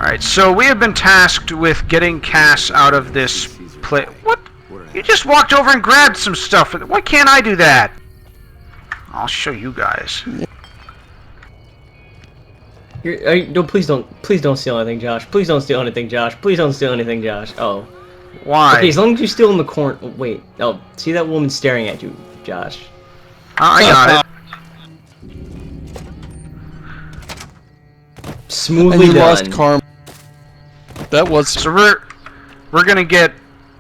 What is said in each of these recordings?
Alright, so we have been tasked with getting Cass out of this place. What? You just walked over and grabbed some stuff. Why can't I do that? I'll show you guys. No, please don't steal anything, Josh. Please don't steal anything, Josh. Please don't steal anything, Josh. Oh. Why? Okay, as long as you steal in the corner. Wait. Oh, see that woman staring at you, Josh. I got it. Smoothly and you done. lost karma. That was... So we're gonna get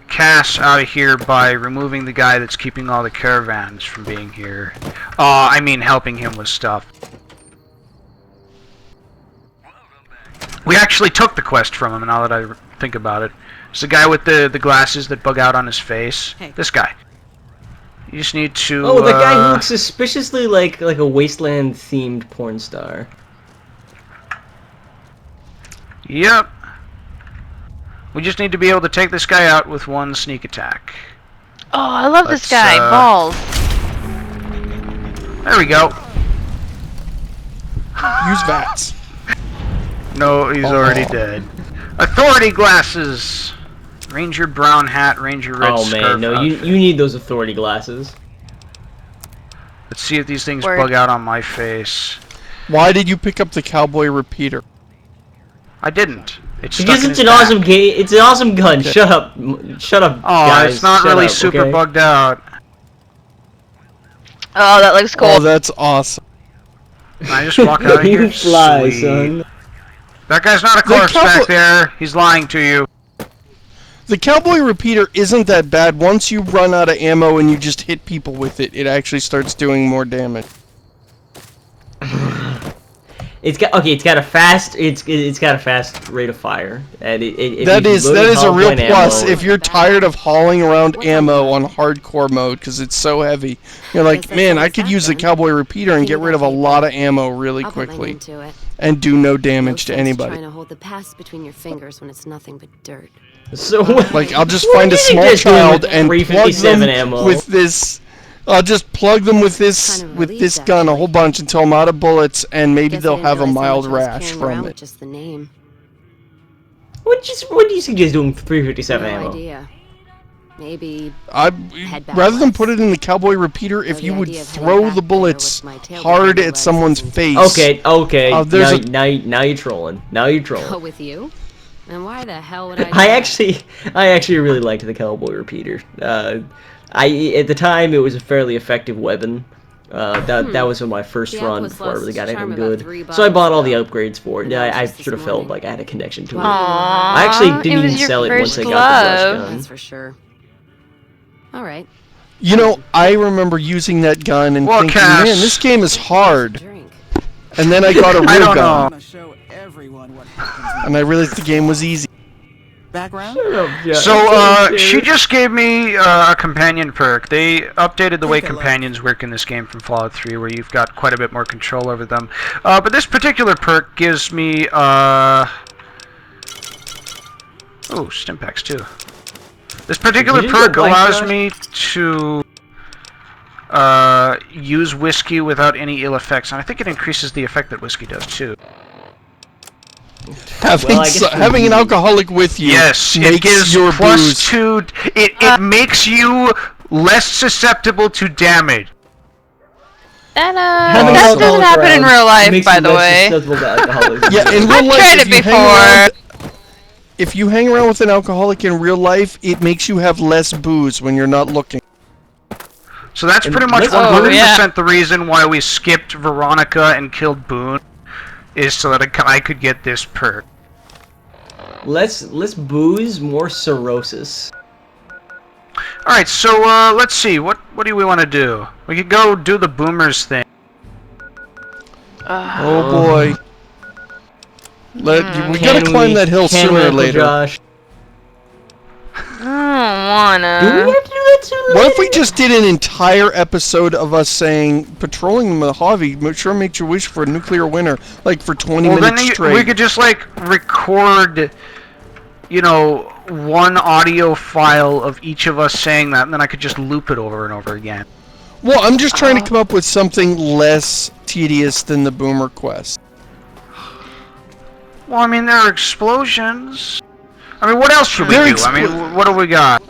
Cass out of here by removing the guy that's keeping all the caravans from being here. I mean helping him with stuff. We actually took the quest from him, now that I think about it. It's the guy with the glasses that bug out on his face. Hey. This guy. You just need to... Oh, the guy who looks suspiciously like a Wasteland-themed porn star. Yep. We just need to be able to take this guy out with one sneak attack. Oh, I love this guy. Balls. There we go. Use VATS. No, he's already dead. Authority glasses! Ranger brown hat, Ranger red scarf. Oh man, no, you need those authority glasses. Let's see if these things bug out on my face. Why did you pick up the cowboy repeater? I didn't. It's because it's an awesome game. It's an awesome gun. Shut up. Shut up, guys. It's not really super bugged out. Oh, that looks cool. Oh, that's awesome. Can I just walk out of here? You fly, son. That guy's not a corpse back there. He's lying to you. The cowboy repeater isn't that bad. Once you run out of ammo and you just hit people with it, it actually starts doing more damage. It's got a fast rate of fire, and that is a real plus if you're tired of hauling around ammo on hardcore mode because it's so heavy. You're like, man, I could use the cowboy repeater and get rid of a lot of ammo really quickly and do no damage to anybody. Trying to hold the past between your fingers when it's nothing but dirt. So like I'll just find a small child and plug them with this. I'll just plug them with this gun a whole bunch until I'm out of bullets, and maybe they'll have a mild rash from it. Just the name. What do you suggest doing with 357 ammo? Idea. Maybe rather than put it in the cowboy repeater, if you would throw the bullets hard at someone's face. Okay. Now you're trolling. Now you're trolling. Go with you? And why the hell would I? I actually really liked the cowboy repeater. At the time, it was a fairly effective weapon. That was my first run before I really got anything good. So I bought all the upgrades for it. I sort of felt like I had a connection to it. I actually didn't even sell it once I got the brush gun. That's for sure. All right. You know, I remember using that gun and thinking, man, this game is hard. And then I got a real gun. And I realized the game was easy. Background? So, she just gave me a companion perk. They updated the way companions work in this game from Fallout 3, where you've got quite a bit more control over them. But this particular perk gives me, oh, Stimpaks too. This particular perk allows me to use whiskey without any ill effects, and I think it increases the effect that whiskey does too. Having an alcoholic with you makes it gives your booze. It makes you less susceptible to damage. That doesn't happen in real life, by the way. Yeah, in real life, I've tried it before. If you hang around with an alcoholic in real life, it makes you have less booze when you're not looking. So that's pretty much 100% the reason why we skipped Veronica and killed Boone. Is so that I could get this perk. Less booze, more cirrhosis. Alright, so let's see, what do we want to do? We could go do the boomers thing. Oh boy. We gotta climb that hill sooner or later. Josh? I don't wanna. Do we have to do that sooner or later? What if we just did an entire episode of us saying, patrolling the Mojave, make your wish for a nuclear winter, like for 20 minutes straight? We could just, like, record, you know, one audio file of each of us saying that, and then I could just loop it over and over again. Well, I'm just trying to come up with something less tedious than the Boomer Quest. Well, I mean, there are explosions. I mean, what else should we do? I mean, what do we got?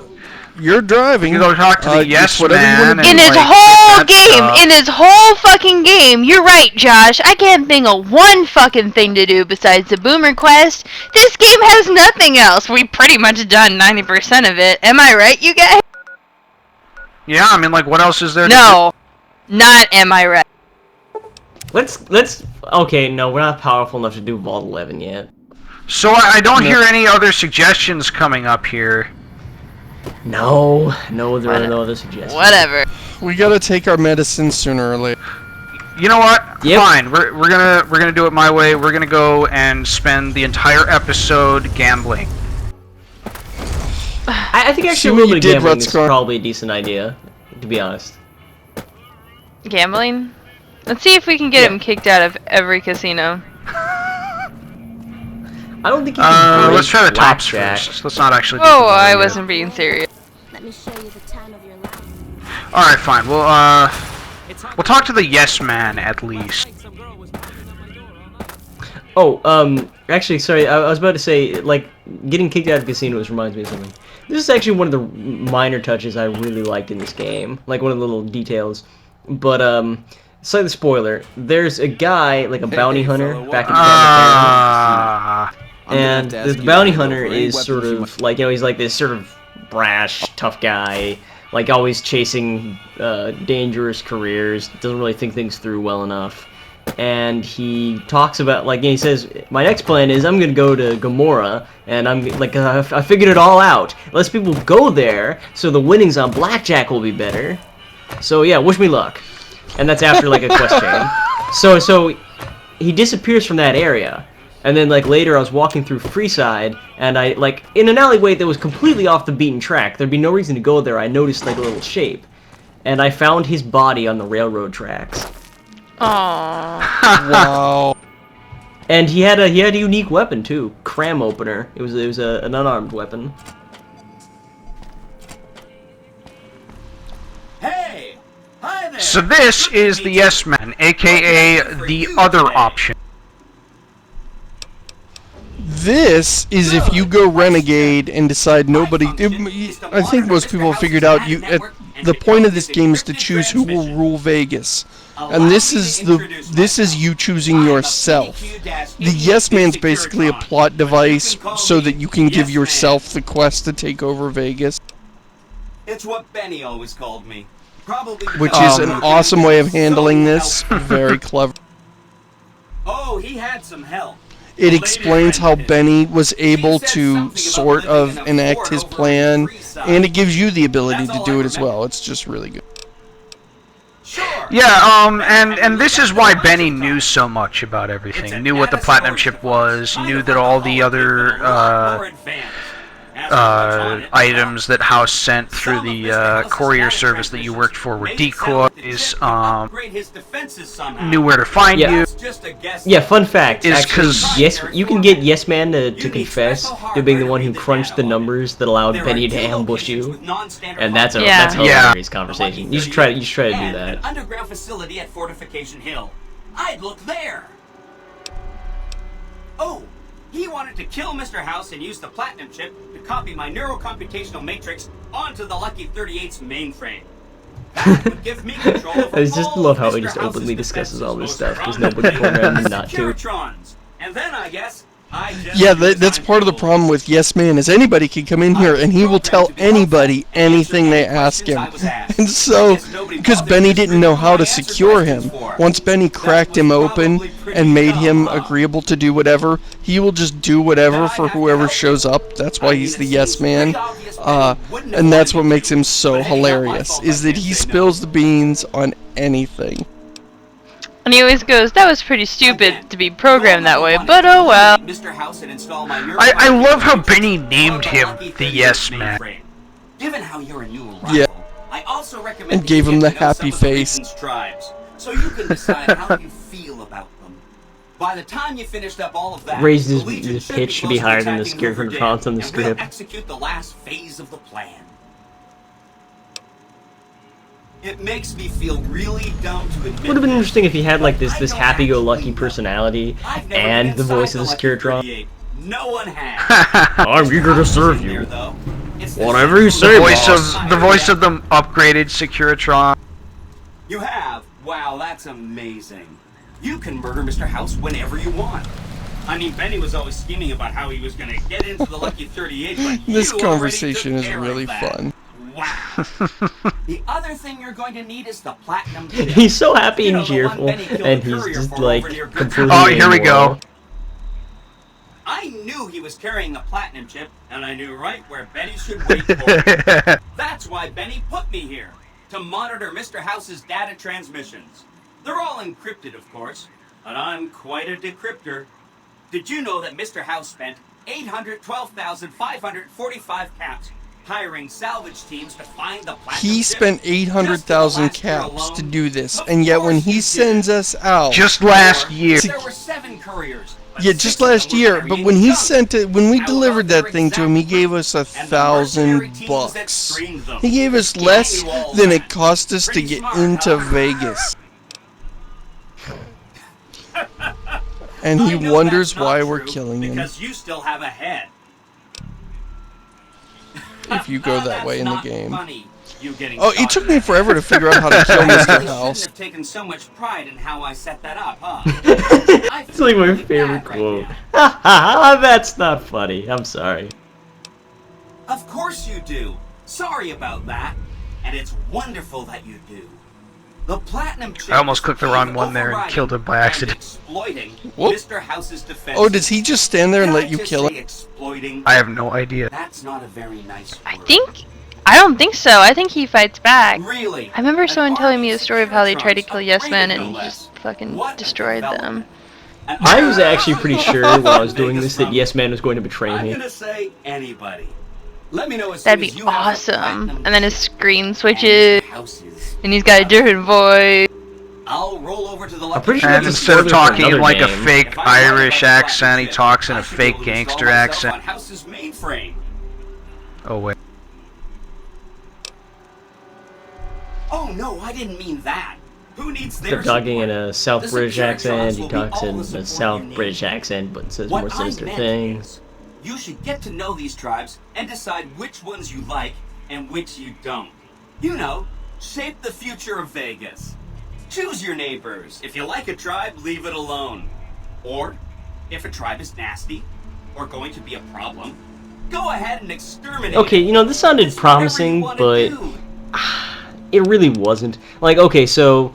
You're driving. You go talk to the yes man. In his whole game, in his whole fucking game, you're right, Josh. I can't think of one fucking thing to do besides the boomer quest. This game has nothing else. We pretty much done 90% of it. Am I right, you guys? Yeah, I mean, like, what else is there? No, not am I right. Let's. Okay, no, we're not powerful enough to do Vault 11 yet. So I don't hear any other suggestions coming up here. No, there are no other suggestions. Whatever. We gotta take our medicine sooner or later. You know what? Yep. Fine. We're gonna do it my way. We're gonna go and spend the entire episode gambling. I think actually a little bit of gambling is probably a decent idea, to be honest. Gambling? Let's see if we can get him kicked out of every casino. I don't think you can let's try the tops blackjack. first. Let's not actually. Oh, I wasn't being serious. Let me show you the time of your life. All right, fine. We'll talk to the yes man at least. Oh, actually, sorry, I was about to say, like, getting kicked out of casinos reminds me of something. This is actually one of the minor touches I really liked in this game, like one of the little details. But, slight spoiler, there's a guy, like a bounty hunter, back in Canada, and the bounty hunter is sort of, like, you know, he's like this sort of brash, tough guy, like always chasing dangerous careers, doesn't really think things through well enough. And he talks about, like, he says, my next plan is I'm gonna go to Gomorrah, and I'm like, I figured it all out. Lets people go there, so the winnings on blackjack will be better. So yeah, wish me luck. And that's after like a quest chain. So he disappears from that area, and then like later I was walking through Freeside, and I like in an alleyway that was completely off the beaten track. There'd be no reason to go there. I noticed like a little shape, and I found his body on the railroad tracks. Aww. Wow. And he had a unique weapon too, cram opener. It was an unarmed weapon. Hey, hi there. So this is the yes man, aka the other option. This is if you go renegade and decide nobody. I think most people have figured out the point of this game is to choose who will rule Vegas, and this is you choosing yourself. The yes man's basically a plot device so that you can give yourself the quest to take over Vegas. It's what Benny always called me. Probably. Which is an awesome way of handling this. Very clever. Oh, he had some help. It explains how Benny was able to sort of enact his plan, and it gives you the ability to do it as well. It's just really good. Yeah, and this is why Benny knew so much about everything. Knew what the platinum chip was, knew that all the other items that House sent through the courier service that you worked for were decoys, knew where to find you. Yeah, fun fact, is actually, yes, you can get Yes Man to confess to being the one who crunched the numbers that allowed Benny to ambush you, and that's a hilarious conversation. You should try to do that. An underground facility at Fortification Hill. I'd look there. Oh. He wanted to kill Mr. House and use the platinum chip to copy my neurocomputational matrix onto the Lucky 38's mainframe. That would give me control over I just love how he just openly discusses all this stuff, because nobody programmed him not to. And then I guess yeah, that's part of the problem with Yes Man, is anybody can come in here and he will tell anybody anything they ask him. And so, because Benny didn't know how to secure him, once Benny cracked him open and made him agreeable to do whatever, he will just do whatever for whoever shows up. That's why he's the Yes Man. And that's what makes him so hilarious, is that he spills the beans on anything. And he always goes, that was pretty stupid to be programmed that way, but oh well. I love how Benny named him the Yes Man. Given how you're a new arrival, yeah. I also recommend and gave him the happy face. Tribes, so you can decide how you feel about them. By the time you finished up all of that, raised his pitch to be higher than the scarecrow fonts on the script. Execute the last phase of the plan. It makes me feel really dumb to admit. Would have been this, interesting if he had like this but I don't happy-go-lucky actually know. personality I've never and been the voice inside of the Lucky Securitron. 38. No one has. I'm eager to serve There, you. though. It's the Whatever you central say, Voice boss. of the voice of the upgraded Securitron. You have? Wow, that's amazing. You can murder Mr. House whenever you want. I mean, Benny was always scheming about how he was going to get into the Lucky 38, but This you conversation already is took care really of that. fun. Wow. The other thing you're going to need is the platinum chip. He's so happy You and know, the one cheerful, Benny killed and the he's courier just for like over near Good completely. Oh, here we amoral. go. I knew he was carrying the platinum chip, and I knew right where Benny should wait for it. That's why Benny put me here, to monitor Mr. House's data transmissions. They're all encrypted, of course, but I'm quite a decryptor. Did you know that Mr. House spent 812,545 caps hiring salvage teams to find the platinum He chip? spent 800,000 Just in the last year caps to alone? do this, Of and yet when course he did. sends us out, Just last year. There were 7 couriers. but yeah, 6 just of them last were year. But carrying when he junk. sent it, when we How delivered about that their thing to him, he exact gave us and the mercenary teams that $1,000. screened them. He gave us Can't less you all than that? it cost us to Pretty get smart, into huh? Vegas. And he I know wonders that's not why we're true, killing him. because you still have a head. If you go that That's way in the not game. funny, you getting Oh, it shot took in me the forever to figure out how to kill I Mr. really House. shouldn't have taken so much pride in how I set that up, huh? It's like my favorite quote. Ha ha! That's not funny. I'm sorry. Of course you do. Sorry about that. And it's wonderful that you do. The platinum chip I almost is clicked the key wrong to one there and overriding killed him by and accident. Exploiting Whoop. Mr. House's defense. Oh, does he just stand there and let you kill him? Exploiting? I have no idea. That's not a very nice word. I don't think so. I think he fights back. Really? I remember An someone telling me army a story of how they tried to Securitron's kill Yes Man upgraded, and no he less. just fucking What a destroyed them. development. And I was actually pretty sure while I was doing Vegas this that from- Yes Man was going to betray I'm me. gonna say anybody. Let me know as That'd soon as be you have the awesome. platinum And then his chip screen and switches, Mr. House's. and he's got a different voice. I'll roll over to the I'm pretty sure And that's a instead of spoiler for talking in another like a game. fake If I'm right about Irish the platinum accent, he chip, talks in I a should be able fake to install gangster myself accent. on House's mainframe. Oh wait. Oh no, I didn't mean that. Who needs their Kept talking support? in a South The British Securitrons accent. He will be talks all in the a support South you need. British accent, but says What more I sinister meant things. is, you should get to know these tribes and decide which ones you like and which you don't. You know, shape the future of Vegas. Choose your neighbors. If you like a tribe, leave it alone. Or, if a tribe is nasty or going to be a problem, go ahead and exterminate Okay, it. you know, this sounded It's whatever you promising, wanna but do. it really wasn't. Like, okay, so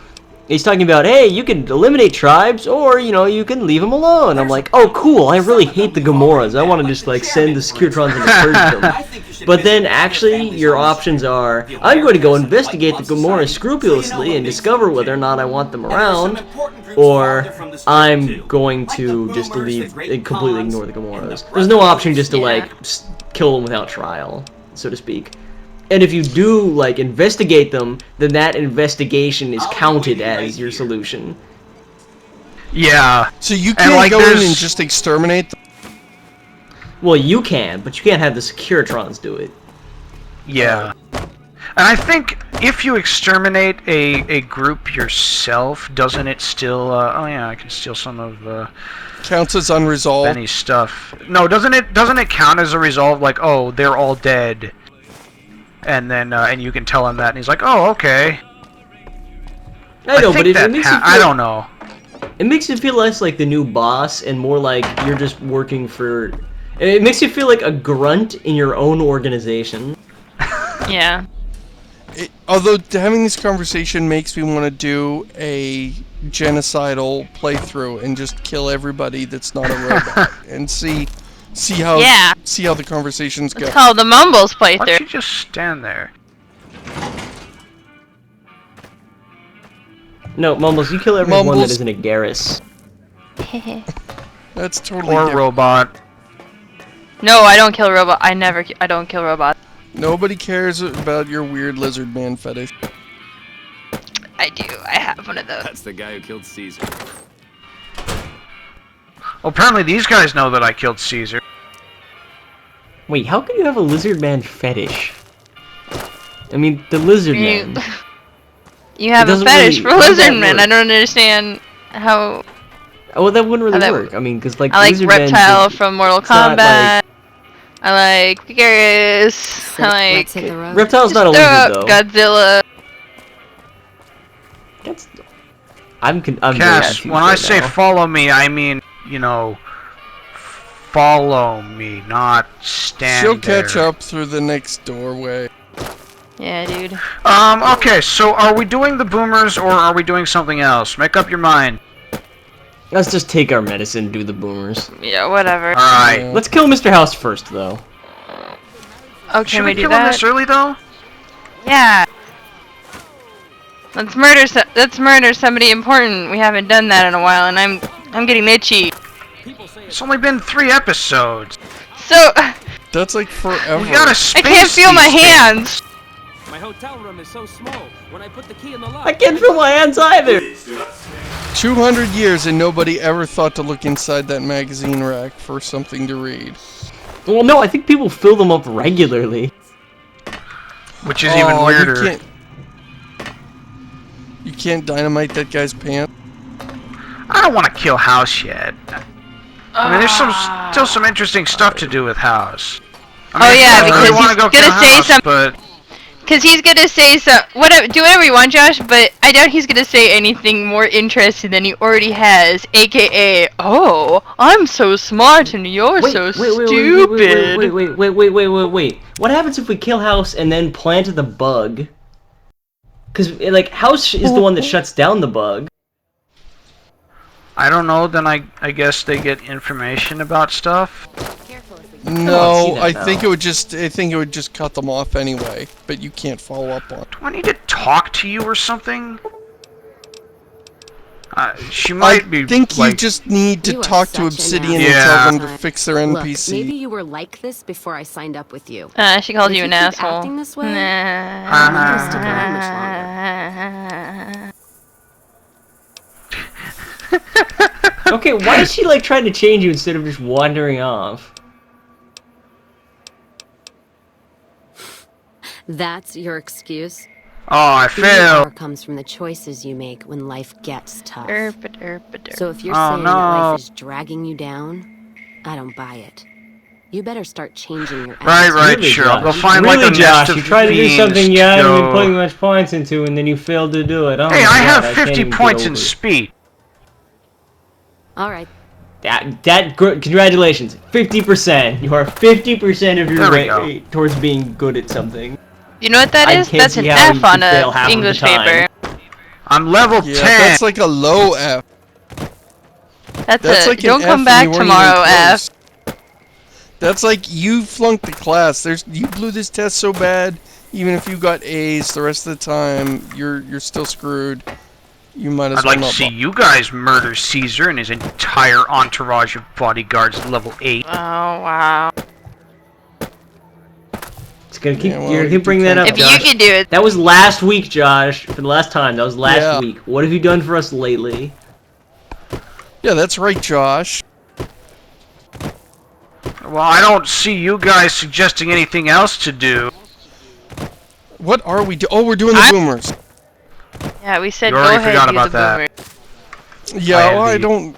he's talking about, hey, you can eliminate tribes, or, you know, you can leave them alone. I'm like, oh, cool, I really hate the Gamoras. I want to just, like, send the Securitrons and purge them. But then, actually, your options are, I'm going to go investigate the Gamoras scrupulously and discover whether or not I want them around, or I'm going to just leave and completely ignore the Gamoras. There's no option just to, like, kill them without trial, so to speak. And if you do, like, investigate them, then that investigation is counted as your solution. Yeah. So you And, can't like, go in there's- and just exterminate them? Well, you can, but you can't have the Securitrons do it. Yeah. And I think if you exterminate a group yourself, doesn't it still? Oh yeah, I can steal some of Counts as unresolved? Benny's stuff. No, doesn't it? Doesn't it count as a resolve? Like, oh, they're all dead, and then and you can tell him that, and he's like, oh, okay. I know, think but it that makes it feel, I don't know. It makes it feel less like the new boss and more like you're just working for. It makes you feel like a grunt in your own organization. Yeah. Although having this conversation makes me want to do a genocidal playthrough and just kill everybody that's not a robot and see how Yeah. the conversations go. It's called the Mumbles Why don't you playthrough. just stand there? No, Mumbles, you kill everyone Mumbles. that isn't a Garrus. That's totally Or different. robot. No, I don't kill robot. I don't kill robots. Nobody cares about your weird lizard man fetish. I do. I have one of those. That's the guy who killed Caesar. Well, apparently these guys know that I killed Caesar. Wait, how can you have a lizard man fetish? I mean, the lizard man. You have a fetish for lizardmen. I don't understand how. Oh, well, that wouldn't really work. I mean, because like I like lizardmen, Reptile from Mortal Kombat. I like Garrus. I like Reptile's not a lizard though. Godzilla. That's. I'm Cass, when I say follow me, I mean, you know, follow me, not stand She'll there. catch up through the next doorway. Yeah, dude. Okay, so are we doing the boomers or are we doing something else? Make up your mind. Let's just take our medicine and do the boomers. Yeah, whatever. Alright. Let's kill Mr. House first, though. Okay, Should we kill him this early, though? Yeah. Let's murder somebody important. We haven't done that in a while, and I'm getting itchy. It's only been 3 episodes. So That's like forever. We got a space I can't feel my hands. My hotel room is so small. When I put the key in the lock, I can't feel my hands either. 200 years and nobody ever thought to look inside that magazine rack for something to read. Well, no, I think people fill them up regularly. Which is even weirder. You can't dynamite that guy's pants. I don't want to kill House yet. I mean, there's still some interesting stuff to do with House. I mean, because want to go kill House, but because he's gonna say do whatever you want, Josh. But I doubt he's gonna say anything more interesting than he already has, aka, "Oh, I'm so smart and you're so stupid." Wait. What happens if we kill House and then plant the bug? Because, like, House is the one that shuts down the bug. I don't know, then I guess they get information about stuff. No, I think it would just cut them off anyway, but you can't follow up on it. Do I need to talk to you or something? She might be. I think like, you just need to talk to Obsidian and tell them to fix their NPC. Look, maybe you were like this before I signed up with you. She called you an asshole. Acting this way, I'm not gonna stick around much longer. Okay, why is she like trying to change you instead of just wandering off? That's your excuse? Oh, I Who failed. comes from the choices you make when life gets tough. Derp. So if you're Oh, saying no. that life is dragging you down, I don't buy it. You better start changing your Right, Really, sure. Josh. Go find Really, like a Josh, nest of you tried to do beans something you to haven't go- been putting much points into, and then you failed to do it. Oh Hey, my I God, have can't 50 even get points in over it. speed. All right. Congratulations, 50%. You are 50% of your There we go. rate towards being good at something. You know what that I is? can't That's see an how F you on could fail half a of the English time. paper. I'm level 10. Yeah, that's like a low F. That's Like don't an come F back and you weren't tomorrow, even F. close. That's like you flunked the class. You blew this test so bad. Even if you got A's the rest of the time, you're still screwed. You might as I'd well like to not. see you guys murder Caesar and his entire entourage of bodyguards at level 8. Oh wow. It's gonna keep. Yeah, well, you're gonna you keep bringing that up, If Josh. you can do it, That was last week, Josh. For the last time, that was last Yeah. week. What have you done for us lately? Yeah, that's right, Josh. Well, I don't see you guys suggesting anything else to do. What are we doing? Oh, we're doing the boomers. yeah, we said You go already ahead forgot and do about the that. boomer. Yeah, well, I indeed. don't.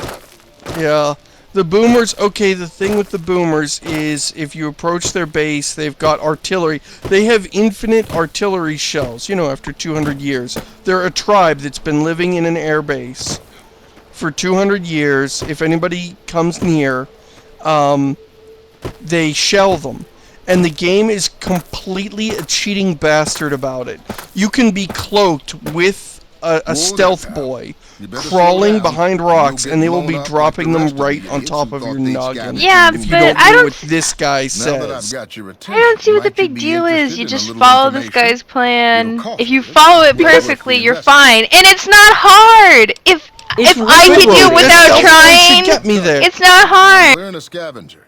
Yeah. The boomers, okay, the thing with the boomers is if you approach their base, they've got artillery. They have infinite artillery shells, after 200 years. They're a tribe that's been living in an air base for 200 years. If anybody comes near, they shell them. And the game is completely a cheating bastard about it. You can be cloaked with a stealth boy crawling behind rocks, and they will be dropping them right on top of your noggin. Yeah, if you but don't I do don't. what this guy says. I don't see what the big deal is. You just follow this guy's plan. If you follow it perfectly, you're fine, and it's not hard. If I can do it This without stealth boy trying, should get me there. it's not hard. Learn a scavenger.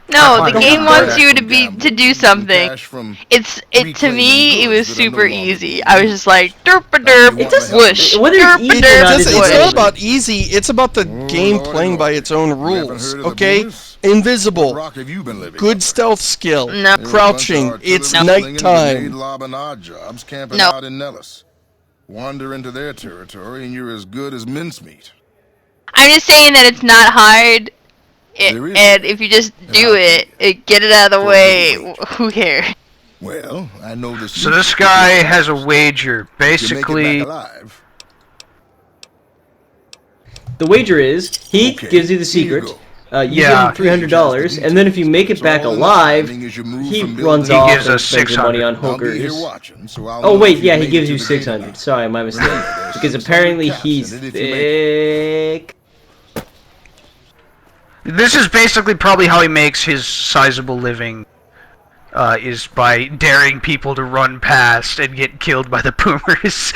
No, the Don't game do wants that. you to do something. To me, it was super easy. I was just like derp a derp, whoosh, whether derp it's a easy or derp, not is It's not whoosh. about easy, it's about the game playing by its own rules, okay? Invisible, Rock have you been living? good stealth skill, No. crouching, it's nighttime. Jobs camping No. out in Nellis. Wander into their territory and you're as good as mincemeat. I'm just saying that it's not hard, and if you just do it, get it out of the way, who cares? Well, I know this. So this guy has a wager. Basically, the wager is he gives you the secret. You give him $300, and then if you make it back alive, he runs off and spends your money on hookers. Oh wait, yeah, he gives you 600. Sorry, my mistake. Because apparently he's thick. This is basically probably how he makes his sizable living, is by daring people to run past and get killed by the boomers.